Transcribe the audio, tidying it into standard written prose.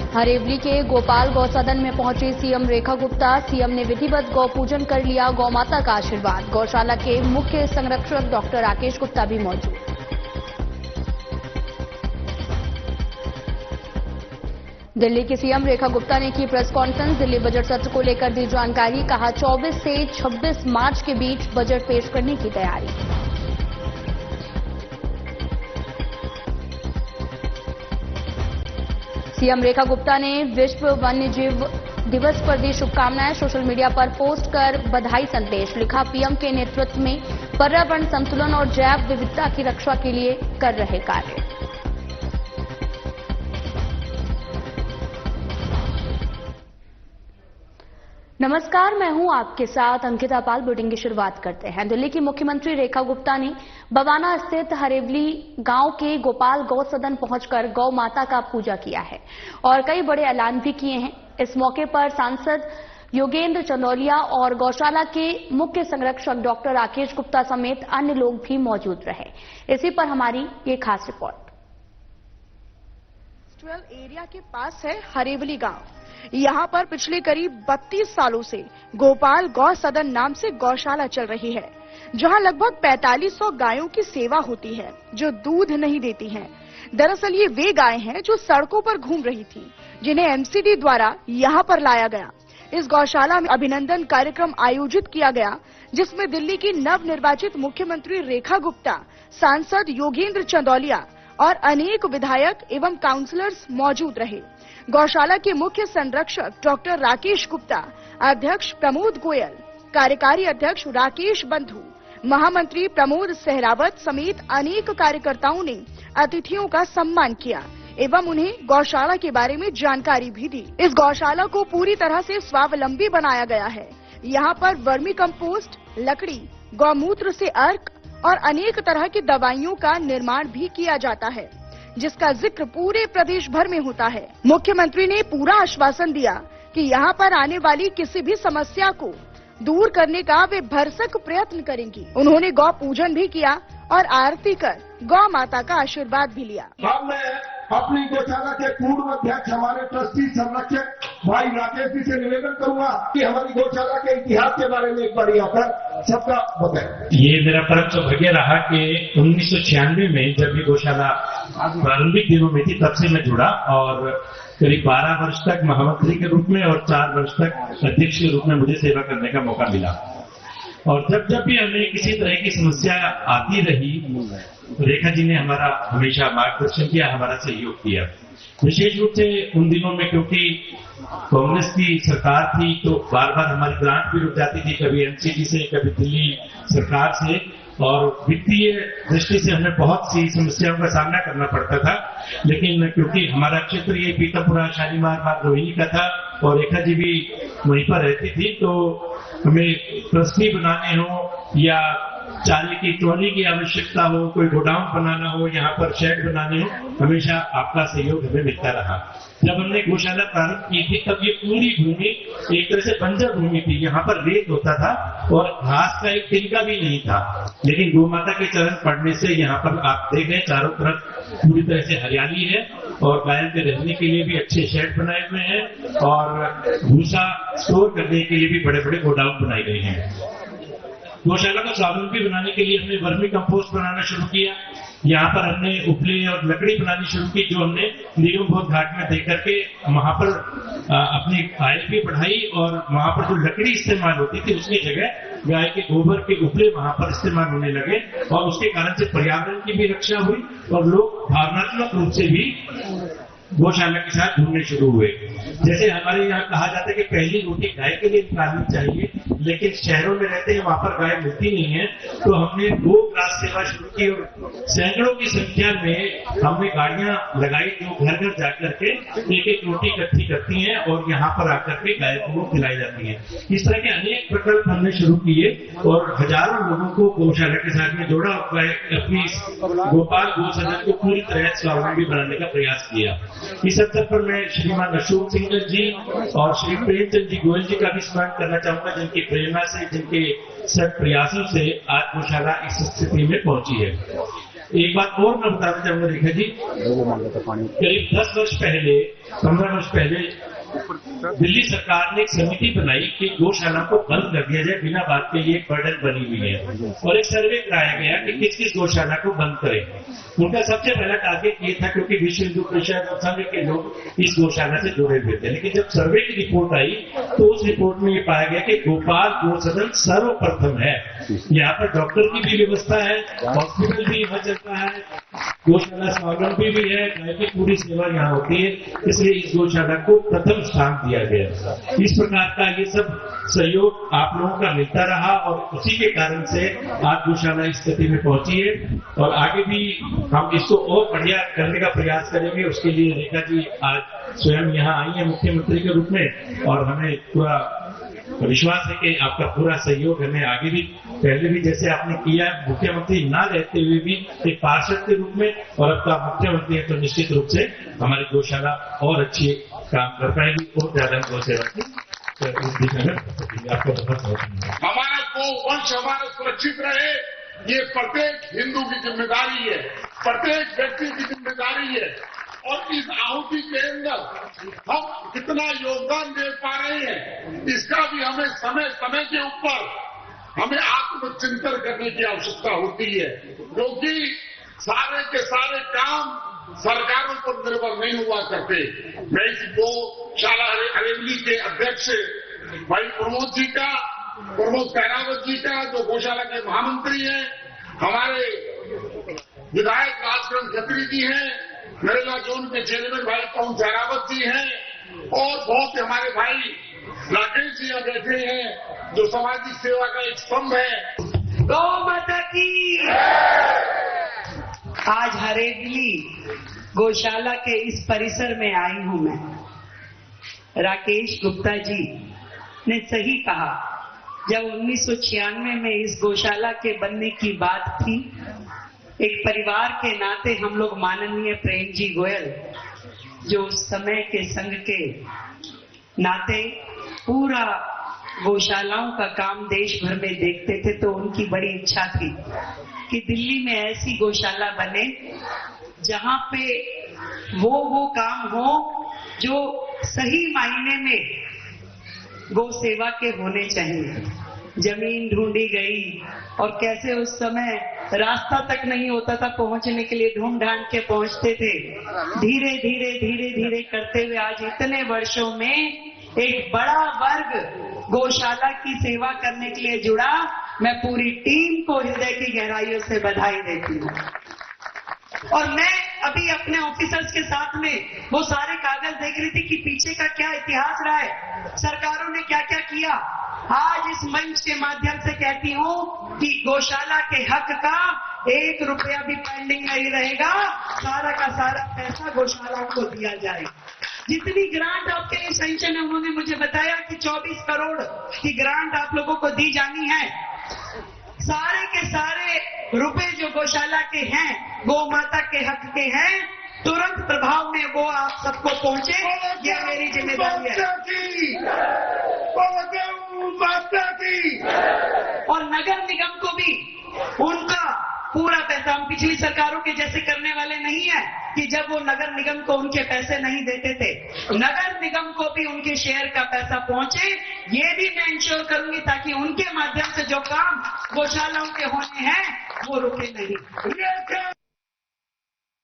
हरेवली के गोपाल गौसदन में पहुंचे सीएम रेखा गुप्ता। सीएम ने विधिवत गौ पूजन कर लिया गौ माता का आशीर्वाद। गौशाला के मुख्य संरक्षक डॉक्टर राकेश गुप्ता भी मौजूद। दिल्ली की सीएम रेखा गुप्ता ने की प्रेस कॉन्फ्रेंस। दिल्ली बजट सत्र को लेकर दी जानकारी। कहा 24 से 26 मार्च के बीच बजट पेश करने की तैयारी। सीएम रेखा गुप्ता ने विश्व वन्य जीव दिवस पर दी शुभकामनाएं। सोशल मीडिया पर पोस्ट कर बधाई संदेश लिखा। पीएम के नेतृत्व में पर्यावरण संतुलन और जैव विविधता की रक्षा के लिए कर रहे कार्य। नमस्कार, मैं हूं आपके साथ अंकिता पाल। बुलेटिन की शुरुआत करते हैं। दिल्ली की मुख्यमंत्री रेखा गुप्ता ने बवाना स्थित हरेवली गांव के गोपाल गौ सदन पहुंचकर गौ माता का पूजा किया है और कई बड़े ऐलान भी किए हैं। इस मौके पर सांसद योगेंद्र चंदौलिया और गौशाला के मुख्य संरक्षक डॉक्टर राकेश गुप्ता समेत अन्य लोग भी मौजूद रहे। इसी पर हमारी ये खास रिपोर्ट। एरिया के पास है हरेवली गांव। यहाँ पर पिछले करीब 32 सालों से गोपाल गौ सदन नाम से गौशाला चल रही है, जहाँ लगभग 4500 गायों की सेवा होती है जो दूध नहीं देती हैं। दरअसल ये वे गायें हैं जो सड़कों पर घूम रही थी, जिन्हें एमसीडी द्वारा यहाँ पर लाया गया। इस गौशाला में अभिनंदन कार्यक्रम आयोजित किया गया, जिसमें दिल्ली की नवनिर्वाचित मुख्यमंत्री रेखा गुप्ता, सांसद योगेंद्र चंदौलिया और अनेक विधायक एवं काउंसलर्स मौजूद रहे। गौशाला के मुख्य संरक्षक डॉक्टर राकेश गुप्ता, अध्यक्ष प्रमोद गोयल, कार्यकारी अध्यक्ष राकेश बंधु, महामंत्री प्रमोद सहरावत समेत अनेक कार्यकर्ताओं ने अतिथियों का सम्मान किया एवं उन्हें गौशाला के बारे में जानकारी भी दी। इस गौशाला को पूरी तरह से स्वावलंबी बनाया गया है। यहाँ पर वर्मी कंपोस्ट, लकड़ी, गौमूत्र से अर्क और अनेक तरह की दवाइयों का निर्माण भी किया जाता है, जिसका जिक्र पूरे प्रदेश भर में होता है। मुख्यमंत्री ने पूरा आश्वासन दिया कि यहाँ पर आने वाली किसी भी समस्या को दूर करने का वे भरसक प्रयत्न करेंगी। उन्होंने गौ पूजन भी किया और आरती कर गौ माता का आशीर्वाद भी लिया। अपनी गौशाला के पूर्व अध्यक्ष हमारे ट्रस्टी संरक्षक भाई राकेश जी से निवेदन करूंगा कि हमारी गौशाला के इतिहास के बारे में एक बार आकर सबका बताएं। ये मेरा परम सौभाग्य रहा कि 1996 में जब ये गौशाला प्रारंभिक दिनों में थी, तब से मैं जुड़ा और करीब 12 वर्ष तक महामंत्री के रूप में और 4 वर्ष तक अध्यक्ष के रूप में मुझे सेवा करने का मौका मिला। और जब भी हमें किसी तरह की समस्या आती रही, रेखा जी ने हमारा हमेशा मार्गदर्शन किया, हमारा सहयोग किया। विशेष रूप से उन दिनों में क्योंकि कांग्रेस की सरकार थी, तो बार बार हमारी ग्रांट भी रुक जाती थी, कभी एमसीडी से, कभी दिल्ली सरकार से, और वित्तीय दृष्टि से हमें बहुत सी समस्याओं का सामना करना पड़ता था। लेकिन क्योंकि हमारा क्षेत्र ये पीतापुरा, शालीमार बाग, रोहिणी का था और रेखा जी भी वहीं पर रहती थी, तो हमें ट्रस्टी बनाने हो या चारे की ट्रॉली की आवश्यकता हो, कोई गोडाउन बनाना हो, यहाँ पर शेड बनाने हो, हमेशा आपका सहयोग हमें मिलता रहा। जब हमने गौशाला प्रारंभ की थी, तब ये पूरी भूमि एक तरह से बंजर भूमि थी। यहाँ पर रेत होता था और घास का एक तिनका भी नहीं था। लेकिन गौ माता के चरण पड़ने से यहाँ पर आप देख रहे चारों तरफ पूरी तरह से हरियाली है और गायों के रहने के लिए भी अच्छे शेड बनाए हुए हैं और भूसा स्टोर करने के लिए भी बड़े बड़े गोडाउन बनाए गए हैं। गौशाला को स्वावलंबी बनाने के लिए हमने वर्मी कंपोस्ट बनाना शुरू किया। यहाँ पर हमने उपले और लकड़ी बनानी शुरू की, जो हमने निगम बोध घाट में देकर के वहां पर अपनी आय भी बढ़ाई और वहां पर जो लकड़ी इस्तेमाल होती थी उसकी जगह गाय के गोबर के उपले वहां पर इस्तेमाल होने लगे और उसके कारण से पर्यावरण की भी रक्षा हुई और लोग भावनात्मक रूप से भी गौशाला के साथ जुड़ने शुरू हुए। जैसे हमारे यहाँ कहा जाता है कि पहली रोटी गाय के लिए निकालनी चाहिए, लेकिन शहरों में रहते हैं, वहां पर गाय मिलती नहीं है, तो हमने गो ग्रास सेवा शुरू की और सैकड़ों की संख्या में हमने गाड़ियां लगाई जो घर घर जाकर के एक एक रोटी इकट्ठी करती हैं और यहाँ पर आकर के गाय को खिलाई जाती है। इस तरह के अनेक प्रकल्प हमने शुरू किए और हजारों लोगों को गौशाला के साथ में जोड़ा और अपनी गोपाल गौ सदन को पूरी तरह स्वावलंबी बनाने का प्रयास किया। इस अवसर पर मैं श्रीमान अशोक सिंह जी और श्री प्रेमचंद जी गोयल जी का भी स्मरण करना चाहूंगा, जिनकी प्रेरणा से, जिनके सत प्रयासों से आज गौशाला इस स्थिति में पहुंची है। एक बात और मैं बताना चाहूंगा रेखा जी, करीब 10 वर्ष पहले, 15 वर्ष पहले दिल्ली सरकार ने एक समिति बनाई कि गौशाला को बंद कर दिया जाए, बिना बात के ये एक बर्डन बनी हुई है, और एक सर्वे कराया गया कि किस किस गौशाला को बंद करें। उनका सबसे पहला टारगेट ये था, क्योंकि विश्व हिंदू परिषद और संघ के लोग इस गौशाला से जुड़े हुए थे। लेकिन जब सर्वे की रिपोर्ट आई तो उस रिपोर्ट में ये पाया गया कि गोपाल गौ सदन सर्वप्रथम है। यहाँ पर डॉक्टर की भी व्यवस्था है, हॉस्पिटल भी यहाँ चलता है, गौशाला स्वावलंबी भी है, गाय की पूरी सेवा यहाँ होती है, इसलिए इस गौशाला को प्रथम स्थान दिया गया। इस प्रकार का ये सब सहयोग आप लोगों का मिलता रहा और उसी के कारण से आज गौशाला इस स्थिति में पहुंची है, और आगे भी हम इसको और बढ़िया करने का प्रयास करेंगे। उसके लिए रेखा जी आज स्वयं यहाँ आई है मुख्यमंत्री के रूप में, और हमें पूरा विश्वास है कि आपका पूरा सहयोग हमें आगे भी, पहले भी जैसे आपने किया मुख्यमंत्री ना रहते हुए भी एक पार्षद के रूप में, और अब तो आप मुख्यमंत्री है तो निश्चित रूप से हमारी गौशाला और अच्छी काम कर पाएगी और ज्यादा गौ सेवा की उस दिशा में आपका बहुत धन्यवाद। हमारा गौवंश हमारा सुरक्षित रहे, ये प्रत्येक हिंदू की जिम्मेदारी है, प्रत्येक व्यक्ति की जिम्मेदारी है, और इस आहुति के अंदर हम कितना योगदान दे पा रहे हैं इसका भी हमें समय समय के ऊपर हमें आत्मचिंतन करने की आवश्यकता होती है, क्योंकि सारे के सारे काम सरकारों पर निर्भर नहीं हुआ करते। मैं इस गौशाला हरेवली के अध्यक्ष भाई प्रमोद कैरावत जी का, जो गौशाला के महामंत्री हैं, हमारे विधायक राजकरण खत्री जी हैं, नरेला जोन के चेयरमैन भाई पवन जयरावत जी हैं, और बहुत से हमारे भाई राकेश जी यहाँ बैठे हैं, जो सामाजिक सेवा का एक स्तंभ है। गौ माता की आज हरेवली गौशाला के इस परिसर में आई हूं मैं। राकेश गुप्ता जी ने सही कहा, जब 1996 में इस गौशाला के बनने की बात थी, एक परिवार के नाते हम लोग माननीय प्रेम जी गोयल, जो उस समय के संघ के नाते पूरा गौशालाओं का काम देश भर में देखते थे, तो उनकी बड़ी इच्छा थी कि दिल्ली में ऐसी गौशाला बने जहां पे वो काम हो जो सही मायने में गौ सेवा के होने चाहिए। जमीन ढूंढी गई, और कैसे उस समय रास्ता तक नहीं होता था पहुंचने के लिए, ढूंढ ढांड के पहुंचते थे। धीरे धीरे करते हुए आज इतने वर्षों में एक बड़ा वर्ग गौशाला की सेवा करने के लिए जुड़ा। मैं पूरी टीम को हृदय की गहराइयों से बधाई देती हूँ। और मैं अभी अपने ऑफिसर्स के साथ में वो सारे कागज देख रही थी कि पीछे का क्या इतिहास रहा है, सरकारों ने क्या क्या किया। आज इस मंच के माध्यम से कहती हूँ कि गौशाला के हक का 1 रुपया भी पेंडिंग नहीं रहेगा, सारा का सारा पैसा गौशाला को दिया जाएगा। जितनी ग्रांट आपके लिए सैंक्शन है, उन्होंने मुझे बताया कि 24 करोड़ की ग्रांट आप लोगों को दी जानी है। सारे के सारे रुपए जो गौशाला के हैं, गौ माता के हक के हैं, तुरंत प्रभाव में वो आप सबको पहुंचे, ये मेरी जिम्मेदारी है। और नगर निगम को भी उनका पूरा पैसा, हम पिछली सरकारों के जैसे करने वाले नहीं है कि जब वो नगर निगम को उनके पैसे नहीं देते थे, नगर निगम को भी उनके शेयर का पैसा पहुंचे, ये भी मैं इंश्योर करूंगी, ताकि उनके माध्यम से जो काम गौशालाओं के होने हैं वो रुके नहीं।